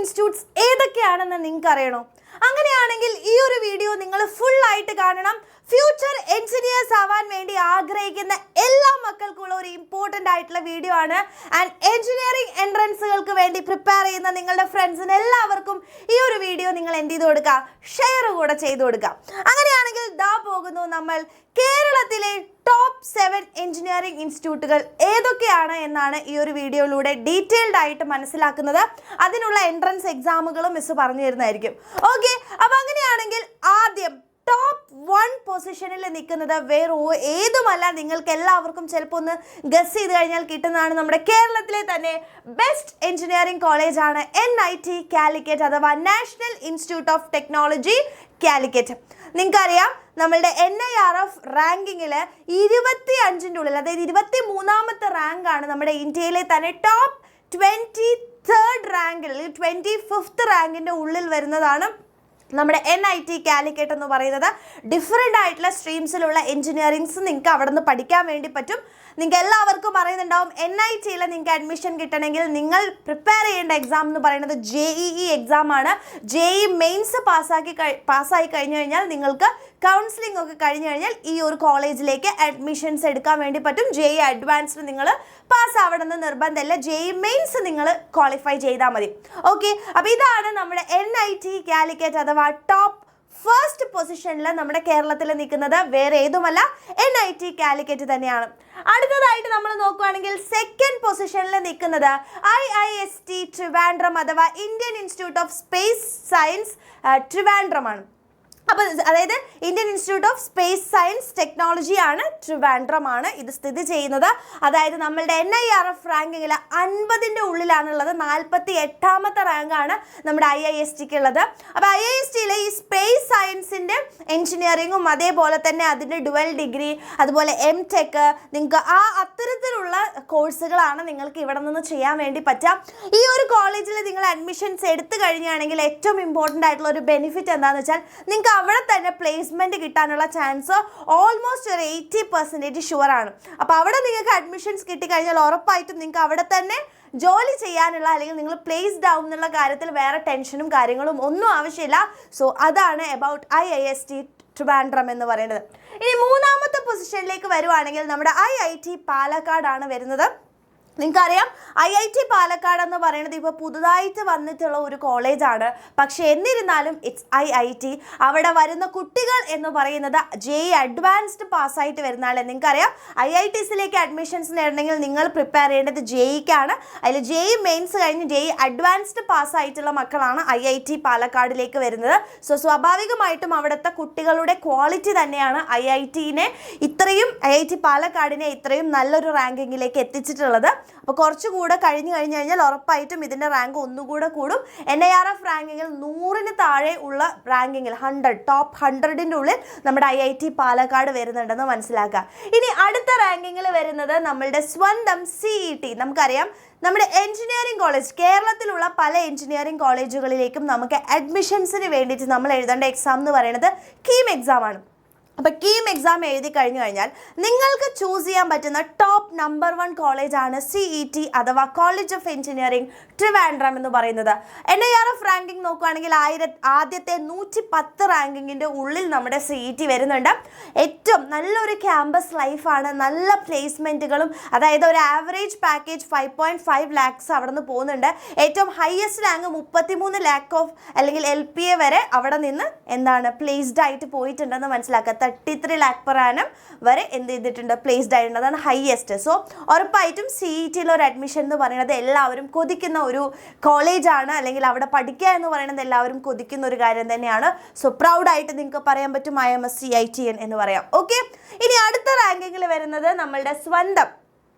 Institutes ഏതൊക്കെയാണെന്ന് നിങ്ങൾക്ക് അറിയണോ? അങ്ങനെയാണെങ്കിൽ ഈ ഒരു വീഡിയോ നിങ്ങൾ ഫുൾ ആയിട്ട് കാണണം. ഫ്യൂച്ചർ എഞ്ചിനീയേഴ്സ് ആവാൻ വേണ്ടി ആഗ്രഹിക്കുന്ന എല്ലാ മക്കൾക്കുള്ള ഒരു ഇമ്പോർട്ടൻ്റ് ആയിട്ടുള്ള വീഡിയോ ആണ്. ആൻഡ് എഞ്ചിനീയറിംഗ് എൻട്രൻസുകൾക്ക് വേണ്ടി പ്രിപ്പയർ ചെയ്യുന്ന നിങ്ങളുടെ ഫ്രണ്ട്സിന് എല്ലാവർക്കും ഈ ഒരു വീഡിയോ നിങ്ങൾ എന്ത് ചെയ്ത് കൊടുക്കുക, ഷെയർ കൂടെ ചെയ്ത് കൊടുക്കുക. അങ്ങനെയാണെങ്കിൽ ദാ പോകുന്നു നമ്മൾ കേരളത്തിലെ ടോപ്പ് 7 എഞ്ചിനീയറിംഗ് ഇൻസ്റ്റിറ്റ്യൂട്ടുകൾ ഏതൊക്കെയാണ് എന്നാണ് ഈ ഒരു വീഡിയോയിലൂടെ ഡീറ്റെയിൽഡ് ആയിട്ട് മനസ്സിലാക്കുന്നത്. അതിനുള്ള എൻട്രൻസ് എക്സാമുകളും മിസ് പറഞ്ഞു തരുന്നതായിരിക്കും. ഓക്കെ, അപ്പോൾ അങ്ങനെയാണെങ്കിൽ ആദ്യം ടോപ്പ് 1 പൊസിഷനിൽ നിൽക്കുന്നത് വേറെ ഏതുമല്ല, നിങ്ങൾക്ക് എല്ലാവർക്കും ചിലപ്പോൾ ഒന്ന് ഗസ് ചെയ്ത് കഴിഞ്ഞാൽ കിട്ടുന്നതാണ്. നമ്മുടെ കേരളത്തിലെ തന്നെ ബെസ്റ്റ് എഞ്ചിനീയറിംഗ് കോളേജാണ് NIT കാലിക്കറ്റ് അഥവാ national institute of technology Calicut. നിങ്ങൾക്കറിയാം നമ്മളുടെ NIRF റാങ്കിങ്ങിൽ 25ൻ്റെ ഉള്ളിൽ, അതായത് 23ാമത്തെ റാങ്കാണ് നമ്മുടെ ഇന്ത്യയിലെ തന്നെ ടോപ്പ് 23rd റാങ്കിൽ, 25th റാങ്കിൻ്റെ ഉള്ളിൽ വരുന്നതാണ് നമ്മുടെ NIT കാലിക്കറ്റ് എന്ന് പറയുന്നത്. ഡിഫറെൻ്റ് ആയിട്ടുള്ള സ്ട്രീംസിലുള്ള എഞ്ചിനീയറിങ്സ് നിങ്ങൾക്ക് അവിടെ നിന്ന് പഠിക്കാൻ വേണ്ടി പറ്റും. നിങ്ങൾക്ക് എല്ലാവർക്കും അറിയുന്നുണ്ടാവും NITയിൽ നിങ്ങൾക്ക് അഡ്മിഷൻ കിട്ടണമെങ്കിൽ നിങ്ങൾ പ്രിപ്പയർ ചെയ്യേണ്ട എക്സാം എന്ന് പറയുന്നത് JEE എക്സാം ആണ്. JEE മെയിൻസ് പാസ്സായി കഴിഞ്ഞു കഴിഞ്ഞാൽ നിങ്ങൾക്ക് കൗൺസിലിംഗ് ഒക്കെ കഴിഞ്ഞു കഴിഞ്ഞാൽ ഈ ഒരു കോളേജിലേക്ക് അഡ്മിഷൻസ് എടുക്കാൻ വേണ്ടി പറ്റും. JEE അഡ്വാൻസ്ഡ് നിങ്ങൾ പാസ്സാവണമെന്ന് നിർബന്ധമില്ല, JEE മെയിൻസ് നിങ്ങൾ ക്വാളിഫൈ ചെയ്താൽ മതി. ഓക്കെ, അപ്പോൾ ഇതാണ് നമ്മുടെ NIT കാലിക്കറ്റ് അഥവാ ടോപ്പ് 1st പൊസിഷനിൽ നമ്മുടെ കേരളത്തിൽ നിൽക്കുന്നത് വേറെ ഏതുമല്ല, NIT കാലിക്കറ്റ് തന്നെയാണ്. അടുത്തതായിട്ട് നമ്മൾ നോക്കുകയാണെങ്കിൽ 2nd പൊസിഷനിൽ നിൽക്കുന്നത് IIST ട്രിവാൻഡ്രം അഥവാ Indian institute of space science ട്രിവാൻഡ്രമാണ്. അപ്പോൾ അതായത് Indian institute of space science technology ആണ്, ട്രിവാൻഡ്രമാണ് ഇത് സ്ഥിതി ചെയ്യുന്നത്. അതായത് നമ്മളുടെ NIRF റാങ്കിങ്ങിൽ 50ൻ്റെ ഉള്ളിലാണുള്ളത്. 48ാമത്തെ റാങ്കാണ് നമ്മുടെ IISTക്ക് ഉള്ളത്. അപ്പോൾ IISTയിലെ ഈ സ്പേസ് സയൻസിൻ്റെ എഞ്ചിനീയറിങ്ങും അതേപോലെ തന്നെ അതിൻ്റെ ഡുവൽ ഡിഗ്രി അതുപോലെ MTech നിങ്ങൾക്ക് അത്തരത്തിലുള്ള കോഴ്സുകളാണ് നിങ്ങൾക്ക് ഇവിടെ നിന്ന് ചെയ്യാൻ വേണ്ടി പറ്റുക. ഈ ഒരു കോളേജിൽ നിങ്ങൾ അഡ്മിഷൻസ് എടുത്തു കഴിഞ്ഞാണെങ്കിൽ ഏറ്റവും ഇമ്പോർട്ടൻ്റ് ആയിട്ടുള്ള ഒരു ബെനിഫിറ്റ് എന്താണെന്ന് വെച്ചാൽ നിങ്ങൾക്ക് അവിടെ തന്നെ പ്ലേസ്മെൻറ്റ് കിട്ടാനുള്ള ചാൻസ് ഓൾമോസ്റ്റ് ഒരു 80% ഷുവറാണ്. അപ്പോൾ അവിടെ നിങ്ങൾക്ക് അഡ്മിഷൻസ് കിട്ടിക്കഴിഞ്ഞാൽ ഉറപ്പായിട്ടും നിങ്ങൾക്ക് അവിടെ തന്നെ ജോലി ചെയ്യാനുള്ള അല്ലെങ്കിൽ നിങ്ങൾ പ്ലേസ്ഡ് ആവും എന്നുള്ള കാര്യത്തിൽ വേറെ ടെൻഷനും കാര്യങ്ങളും ഒന്നും ആവശ്യമില്ല. സോ അതാണ് അബൌട്ട് IIST ട്രിവാൻഡ്രം എന്ന് പറയുന്നത്. ഇനി 3ാമത്തെ പൊസിഷനിലേക്ക് വരുവാണെങ്കിൽ നമ്മുടെ IIT പാലക്കാടാണ് വരുന്നത്. നിങ്ങൾക്കറിയാം IIT പാലക്കാട് എന്ന് പറയുന്നത് ഇപ്പോൾ പുതുതായിട്ട് വന്നിട്ടുള്ള ഒരു കോളേജാണ്. പക്ഷേ എന്നിരുന്നാലും ഇറ്റ്സ് IIT. അവിടെ വരുന്ന കുട്ടികൾ എന്ന് പറയുന്നത് JEE അഡ്വാൻസ്ഡ് പാസ്സായിട്ട് വരുന്ന ആളെ. നിങ്ങൾക്കറിയാം IITസിലേക്ക് അഡ്മിഷൻസ് നേടണമെങ്കിൽ നിങ്ങൾ പ്രിപ്പയർ ചെയ്യേണ്ടത് JEEക്കാണ്. അതിൽ JEE മെയിൻസ് കഴിഞ്ഞ് JEE അഡ്വാൻസ്ഡ് പാസ്സായിട്ടുള്ള മക്കളാണ് IIT പാലക്കാടിലേക്ക് വരുന്നത്. സോ സ്വാഭാവികമായിട്ടും അവിടുത്തെ കുട്ടികളുടെ ക്വാളിറ്റി തന്നെയാണ് IIT പാലക്കാടിനെ ഇത്രയും നല്ലൊരു റാങ്കിങ്ങിലേക്ക് എത്തിച്ചിട്ടുള്ളത്. അപ്പോൾ കുറച്ചുകൂടെ കഴിഞ്ഞു കഴിഞ്ഞാൽ ഉറപ്പായിട്ടും ഇതിൻ്റെ റാങ്ക് ഒന്നുകൂടെ കൂടും. NIRF റാങ്കിങ്ങിൽ 100ന് താഴെ ഉള്ള റാങ്കിങ്ങിൽ ടോപ്പ് 100ൻ്റെ ഉള്ളിൽ നമ്മുടെ IIT പാലക്കാട് വരുന്നുണ്ടെന്ന് മനസ്സിലാക്കുക. ഇനി അടുത്ത റാങ്കിങ്ങിൽ വരുന്നത് നമ്മളുടെ സ്വന്തം CET. നമുക്കറിയാം നമ്മുടെ എഞ്ചിനീയറിംഗ് കോളേജ്, കേരളത്തിലുള്ള പല എഞ്ചിനീയറിംഗ് കോളേജുകളിലേക്കും നമുക്ക് അഡ്മിഷൻസിന് വേണ്ടിയിട്ട് നമ്മൾ എഴുതേണ്ട എക്സാം എന്ന് പറയുന്നത് കീം എക്സാമാണ്. അപ്പോൾ കീം എക്സാം എഴുതി കഴിഞ്ഞു കഴിഞ്ഞാൽ നിങ്ങൾക്ക് ചൂസ് ചെയ്യാൻ പറ്റുന്ന ടോപ്പ് നമ്പർ 1 കോളേജാണ് CET അഥവാ കോളേജ് ഓഫ് എഞ്ചിനീയറിംഗ് ട്രിവാൻഡ്രം എന്ന് പറയുന്നത്. NIRF റാങ്കിങ് നോക്കുകയാണെങ്കിൽ ആദ്യത്തെ 110 റാങ്കിങ്ങിൻ്റെ ഉള്ളിൽ നമ്മുടെ CET വരുന്നുണ്ട്. ഏറ്റവും നല്ലൊരു ക്യാമ്പസ് ലൈഫാണ്, നല്ല പ്ലേസ്മെൻറ്റുകളും, അതായത് ഒരു ആവറേജ് പാക്കേജ് 5.5 lakhs അവിടെ നിന്ന് പോകുന്നുണ്ട്. ഏറ്റവും ഹയസ്റ്റ് റാങ്ക് 33 lakh ഓഫ് അല്ലെങ്കിൽ LPA വരെ അവിടെ നിന്ന് എന്താണ് പ്ലേസ്ഡ് ആയിട്ട് പോയിട്ടുണ്ടെന്ന് മനസ്സിലാക്കുക. 33 lakh per annum വരെ എന്ത് ചെയ്തിട്ടുണ്ട്, പ്ലേസ്ഡ് ആയിട്ടുണ്ട്. അതാണ് ഹയസ്റ്റ്. സോ ഉറപ്പായിട്ടും CETയിൽ ഒരു അഡ്മിഷൻ എന്ന് പറയുന്നത് എല്ലാവരും കൊതിക്കുന്ന ഒരു കോളേജാണ്, അല്ലെങ്കിൽ അവിടെ പഠിക്കുക എന്ന് പറയുന്നത് എല്ലാവരും കൊതിക്കുന്ന ഒരു കാര്യം തന്നെയാണ്. സോ പ്രൗഡായിട്ട് നിങ്ങൾക്ക് പറയാൻ പറ്റും I am a CITian എന്ന് പറയാം. ഓക്കെ, ഇനി അടുത്ത റാങ്കിങ്ങിൽ വരുന്നത് നമ്മളുടെ സ്വന്തം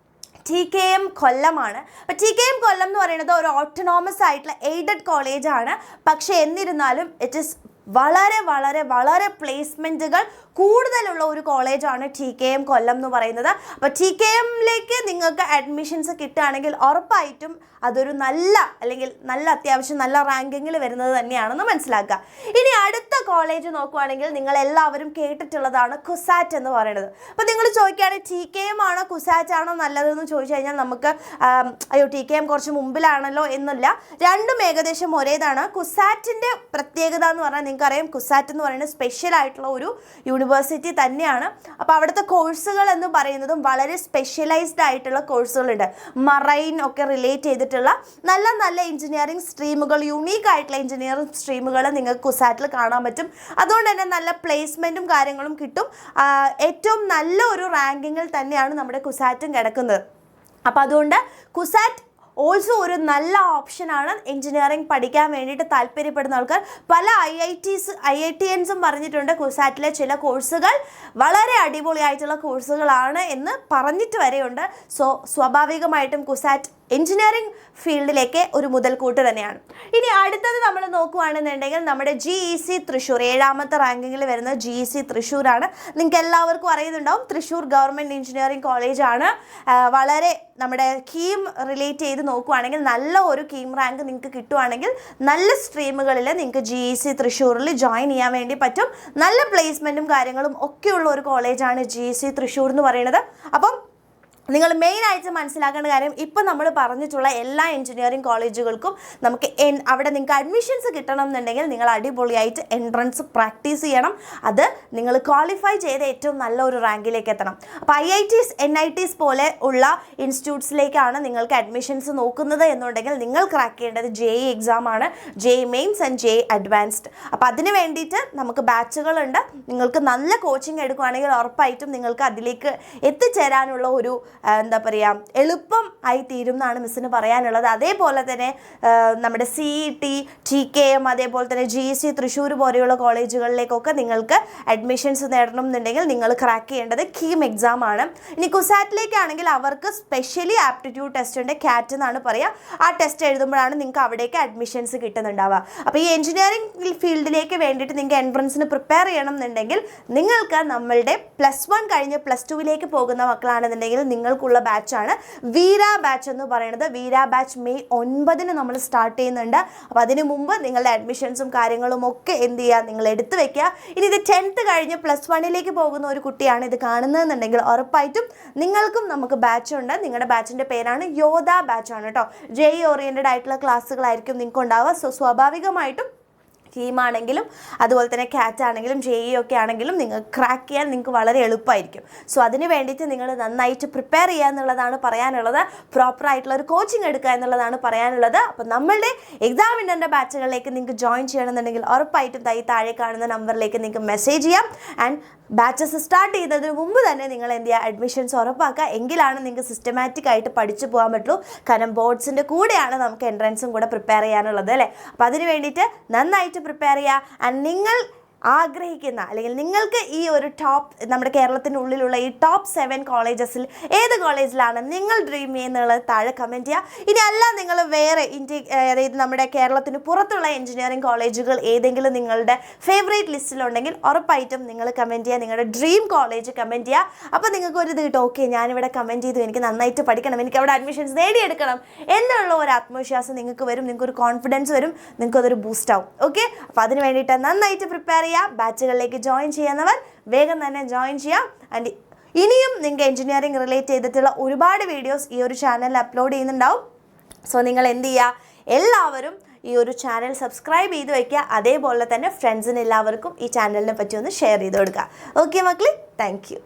TKM കൊല്ലമാണ്. അപ്പോൾ TKM കൊല്ലം എന്ന് പറയുന്നത് ഒരു ഓട്ടോണോമസ് ആയിട്ടുള്ള എയ്ഡഡ് കോളേജാണ്. പക്ഷേ എന്നിരുന്നാലും ഇറ്റ് ഈസ് വളരെ വളരെ വളരെ പ്ലേസ്മെൻറ്റുകൾ കൂടുതലുള്ള ഒരു കോളേജാണ് TKM കൊല്ലം എന്ന് പറയുന്നത്. അപ്പോൾ TKMലേക്ക് നിങ്ങൾക്ക് അഡ്മിഷൻസ് കിട്ടുകയാണെങ്കിൽ ഉറപ്പായിട്ടും അതൊരു നല്ല അത്യാവശ്യം നല്ല റാങ്കിങ്ങിൽ വരുന്നത് തന്നെയാണെന്ന് മനസ്സിലാക്കുക. ഇനി അടുത്ത കോളേജ് നോക്കുവാണെങ്കിൽ നിങ്ങൾ എല്ലാവരും കേട്ടിട്ടുള്ളതാണ് കുസാറ്റ് എന്ന് പറയുന്നത്. അപ്പോൾ നിങ്ങൾ ചോദിക്കുകയാണ് TKM ആണോ കുസാറ്റ് ആണോ നല്ലതെന്ന് ചോദിച്ചു കഴിഞ്ഞാൽ നമുക്ക് അയ്യോ TKM കുറച്ച് മുമ്പിലാണല്ലോ എന്നില്ല, രണ്ടും ഏകദേശം ഒരേതാണ്. കുസാറ്റിൻ്റെ പ്രത്യേകത എന്ന് പറഞ്ഞാൽ നിങ്ങൾക്കറിയാം, കുസാറ്റ് എന്ന് പറയുന്നത് സ്പെഷ്യൽ ആയിട്ടുള്ള ഒരു യൂണിവേഴ്സിറ്റി തന്നെയാണ്. അപ്പോൾ അവിടുത്തെ കോഴ്സുകൾ എന്ന് പറയുന്നതും വളരെ സ്പെഷ്യലൈസ്ഡ് ആയിട്ടുള്ള കോഴ്സുകളുണ്ട്. മറൈൻ ഒക്കെ റിലേറ്റ് ചെയ്തിട്ടുള്ള നല്ല എഞ്ചിനീയറിംഗ് സ്ട്രീമുകൾ, യൂണീക്ക് ആയിട്ടുള്ള എഞ്ചിനീയറിംഗ് സ്ട്രീമുകൾ നിങ്ങൾക്ക് കുസാറ്റിൽ കാണാൻ പറ്റും. അതുകൊണ്ട് തന്നെ നല്ല പ്ലേസ്മെൻറ്റും കാര്യങ്ങളും കിട്ടും. ഏറ്റവും നല്ല ഒരു റാങ്കിങ്ങിൽ തന്നെയാണ് നമ്മുടെ കുസാറ്റും കിടക്കുന്നത്. അപ്പോൾ അതുകൊണ്ട് കുസാറ്റ് ഓൾസോ ഒരു നല്ല ഓപ്ഷനാണ് എഞ്ചിനീയറിംഗ് പഠിക്കാൻ വേണ്ടിയിട്ട് താല്പര്യപ്പെടുന്ന ആൾക്കാർ. പല IITians പറഞ്ഞിട്ടുണ്ട് കുസാറ്റിലെ ചില കോഴ്സുകൾ വളരെ അടിപൊളിയായിട്ടുള്ള കോഴ്സുകളാണ് എന്ന് പറഞ്ഞിട്ട് വരെയുണ്ട്. സോ സ്വാഭാവികമായിട്ടും കുസാറ്റ് എഞ്ചിനീയറിംഗ് ഫീൽഡിലേക്ക് ഒരു മുതൽക്കൂട്ട് തന്നെയാണ്. ഇനി അടുത്തത് നമ്മൾ നോക്കുകയാണെന്നുണ്ടെങ്കിൽ നമ്മുടെ GEC തൃശ്ശൂർ 7ാമത്തെ റാങ്കിങ്ങിൽ വരുന്ന GEC തൃശ്ശൂരാണ്. നിങ്ങൾക്ക് എല്ലാവർക്കും അറിയുന്നുണ്ടാവും, തൃശ്ശൂർ ഗവൺമെൻറ് എഞ്ചിനീയറിംഗ് കോളേജാണ്. വളരെ നമ്മുടെ കീം റിലേറ്റ് ചെയ്ത് നോക്കുകയാണെങ്കിൽ നല്ല ഒരു കീം റാങ്ക് നിങ്ങൾക്ക് കിട്ടുവാണെങ്കിൽ നല്ല സ്ട്രീമുകളിൽ നിങ്ങൾക്ക് GEC തൃശ്ശൂരിൽ ജോയിൻ ചെയ്യാൻ വേണ്ടി പറ്റും. നല്ല പ്ലേസ്മെൻറ്റും കാര്യങ്ങളും ഒക്കെയുള്ള ഒരു കോളേജാണ് GEC തൃശ്ശൂർ എന്ന് പറയുന്നത്. അപ്പം നിങ്ങൾ മെയിനായിട്ട് മനസ്സിലാക്കേണ്ട കാര്യം, ഇപ്പം നമ്മൾ പറഞ്ഞിട്ടുള്ള എല്ലാ എഞ്ചിനീയറിംഗ് കോളേജുകൾക്കും നമുക്ക് അവിടെ നിങ്ങൾക്ക് അഡ്മിഷൻസ് കിട്ടണം എന്നുണ്ടെങ്കിൽ നിങ്ങൾ അടിപൊളിയായിട്ട് എൻട്രൻസ് പ്രാക്ടീസ് ചെയ്യണം. അത് നിങ്ങൾ ക്വാളിഫൈ ചെയ്ത് ഏറ്റവും നല്ല ഒരു റാങ്കിലേക്ക് എത്തണം. അപ്പോൾ IITs NITs പോലെ ഉള്ള ഇൻസ്റ്റിറ്റ്യൂട്ട്സിലേക്കാണ് നിങ്ങൾക്ക് അഡ്മിഷൻസ് നോക്കുന്നത് എന്നുണ്ടെങ്കിൽ നിങ്ങൾ ക്രാക്ക് ചെയ്യേണ്ടത് JEE എക്സാമാണ്, JEE mains and JEE advanced. അപ്പോൾ അതിന് വേണ്ടിയിട്ട് നമുക്ക് ബാച്ചുകളുണ്ട്. നിങ്ങൾക്ക് നല്ല കോച്ചിങ് എടുക്കുകയാണെങ്കിൽ ഉറപ്പായിട്ടും നിങ്ങൾക്ക് അതിലേക്ക് എത്തിച്ചേരാനുള്ള ഒരു എന്താ പറയുക എളുപ്പം ആയി തീരും എന്നാണ് മിസ്സിന് പറയാനുള്ളത്. അതേപോലെ തന്നെ നമ്മുടെ CET TKM അതേപോലെ തന്നെ GEC തൃശ്ശൂർ പോലെയുള്ള കോളേജുകളിലേക്കൊക്കെ നിങ്ങൾക്ക് അഡ്മിഷൻസ് നേടണം എന്നുണ്ടെങ്കിൽ നിങ്ങൾ ക്രാക്ക് ചെയ്യേണ്ടത് കീം എക്സാം ആണ്. ഇനി കുസാറ്റിലേക്കാണെങ്കിൽ അവർക്ക് സ്പെഷ്യലി ആപ്റ്റിറ്റ്യൂഡ് ടെസ്റ്റ് ഉണ്ട്, CAT എന്നാണ് പറയുക. ആ ടെസ്റ്റ് എഴുതുമ്പോഴാണ് നിങ്ങൾക്ക് അവിടേക്ക് അഡ്മിഷൻസ് കിട്ടുന്നുണ്ടാവുക. അപ്പോൾ ഈ എഞ്ചിനീയറിംഗ് ഫീൽഡിലേക്ക് വേണ്ടിയിട്ട് നിങ്ങൾക്ക് എൻട്രൻസിന് പ്രിപ്പയർ ചെയ്യണം എന്നുണ്ടെങ്കിൽ നിങ്ങൾക്ക് നമ്മളുടെ +1 കഴിഞ്ഞ് +2ലേക്ക് പോകുന്ന മക്കളാണെന്നുണ്ടെങ്കിൽ നിങ്ങൾക്കുള്ള ബാച്ചാണ് വീര ബാച്ച് എന്ന് പറയുന്നത്. വീര ബാച്ച് മെയ് 9 നമ്മൾ സ്റ്റാർട്ട് ചെയ്യുന്നുണ്ട്. അപ്പോൾ അതിന് മുമ്പ് നിങ്ങളുടെ അഡ്മിഷൻസും കാര്യങ്ങളും ഒക്കെ എന്ത് ചെയ്യുക, നിങ്ങൾ എടുത്തു വെക്കുക. ഇനി ഇത് 10th കഴിഞ്ഞ് +1ലേക്ക് പോകുന്ന ഒരു കുട്ടിയാണ് ഇത് കാണുന്നതെന്നുണ്ടെങ്കിൽ ഉറപ്പായിട്ടും നിങ്ങൾക്കും നമുക്ക് ബാച്ചുണ്ട്. നിങ്ങളുടെ ബാച്ചിൻ്റെ പേരാണ് യോധ ബാച്ചാണ് കേട്ടോ. JEE ഓറിയൻറ്റഡ് ആയിട്ടുള്ള ക്ലാസ്സുകളായിരിക്കും നിങ്ങൾക്ക് ഉണ്ടാവുക. സോ സ്വാഭാവികമായിട്ടും കീമാണെങ്കിലും അതുപോലെ തന്നെ CAT ആണെങ്കിലും JEE ഒക്കെ ആണെങ്കിലും നിങ്ങൾക്ക് ക്രാക്ക് ചെയ്യാൻ നിങ്ങൾക്ക് വളരെ എളുപ്പമായിരിക്കും. സോ അതിന് വേണ്ടിയിട്ട് നിങ്ങൾ നന്നായിട്ട് പ്രിപ്പയർ ചെയ്യുക എന്നുള്ളതാണ് പറയാനുള്ളത്. പ്രോപ്പറായിട്ടുള്ള ഒരു കോച്ചിങ് എടുക്കുക എന്നുള്ളതാണ് പറയാനുള്ളത്. അപ്പോൾ നമ്മളുടെ എക്സാമിൻ്റെ ബാച്ചുകളിലേക്ക് നിങ്ങൾക്ക് ജോയിൻ ചെയ്യണമെന്നുണ്ടെങ്കിൽ ഉറപ്പായിട്ടും താഴെ കാണുന്ന നമ്പറിലേക്ക് നിങ്ങൾക്ക് മെസ്സേജ് ചെയ്യാം. ആൻഡ് ബാച്ചസ് സ്റ്റാർട്ട് ചെയ്തതിന് മുമ്പ് തന്നെ നിങ്ങൾ എന്ത് ചെയ്യുക, അഡ്മിഷൻസ് ഉറപ്പാക്കുക. എങ്കിലാണ് നിങ്ങൾക്ക് സിസ്റ്റമാറ്റിക് ആയിട്ട് പഠിച്ചു പോകാൻ പറ്റുള്ളൂ. കാരണം ബോർഡ്സിൻ്റെ കൂടെയാണ് നമുക്ക് എൻട്രൻസും കൂടെ പ്രിപ്പയർ ചെയ്യാനുള്ളത് അല്ലേ. അപ്പോൾ അതിന് വേണ്ടിയിട്ട് നന്നായിട്ട് പ്രിപ്പയർ ചെയ്യുക. ആൻഡ് നിങ്ങൾ ആഗ്രഹിക്കുന്ന അല്ലെങ്കിൽ നിങ്ങൾക്ക് ഈ ഒരു നമ്മുടെ കേരളത്തിനുള്ളിലുള്ള ഈ ടോപ്പ് 7 കോളേജസിൽ ഏത് കോളേജിലാണ് നിങ്ങൾ ഡ്രീം ചെയ്യുന്നുള്ളത് താഴെ കമൻറ്റ് ചെയ്യുക. ഇനി അല്ല നിങ്ങൾ വേറെ അതായത് നമ്മുടെ കേരളത്തിന് പുറത്തുള്ള എഞ്ചിനീയറിംഗ് കോളേജുകൾ ഏതെങ്കിലും നിങ്ങളുടെ ഫേവറേറ്റ് ലിസ്റ്റിലുണ്ടെങ്കിൽ ഉറപ്പായിട്ടും നിങ്ങൾ കമൻറ്റ് ചെയ്യുക, നിങ്ങളുടെ ഡ്രീം കോളേജ് കമൻറ്റ് ചെയ്യുക. അപ്പോൾ നിങ്ങൾക്ക് ഒരു ഇത് കിട്ടും, ഓക്കെ ഞാനിവിടെ കമൻറ്റ് ചെയ്തു, എനിക്ക് നന്നായിട്ട് പഠിക്കണം, എനിക്ക് അവിടെ അഡ്മിഷൻസ് നേടിയെടുക്കണം എന്നുള്ള ഒരു ആത്മവിശ്വാസം നിങ്ങൾക്ക് വരും, നിങ്ങൾക്കൊരു കോൺഫിഡൻസ് വരും, നിങ്ങൾക്കതൊരു ബൂസ്റ്റ് ആവും. ഓക്കെ, അപ്പോൾ അതിന് വേണ്ടിയിട്ട് നന്നായിട്ട് പ്രിപ്പയർ ബാച്ചുകളിലേക്ക് ജോയിൻ ചെയ്യുന്നവർ വേഗം തന്നെ ജോയിൻ ചെയ്യാം. ആൻഡ് ഇനിയും നിങ്ങൾക്ക് എഞ്ചിനീയറിംഗ് റിലേറ്റ് ചെയ്തിട്ടുള്ള ഒരുപാട് വീഡിയോസ് ഈ ഒരു ചാനലിൽ അപ്ലോഡ് ചെയ്യുന്നുണ്ടാവും. സോ നിങ്ങൾ എന്ത് ചെയ്യുക, എല്ലാവരും ഈ ഒരു ചാനൽ സബ്സ്ക്രൈബ് ചെയ്ത് വയ്ക്കുക. അതേപോലെ തന്നെ ഫ്രണ്ട്സിന് എല്ലാവർക്കും ഈ ചാനലിനെ പറ്റി ഒന്ന് ഷെയർ ചെയ്ത് കൊടുക്കുക. ഓക്കെ മക്കളെ, താങ്ക് യു.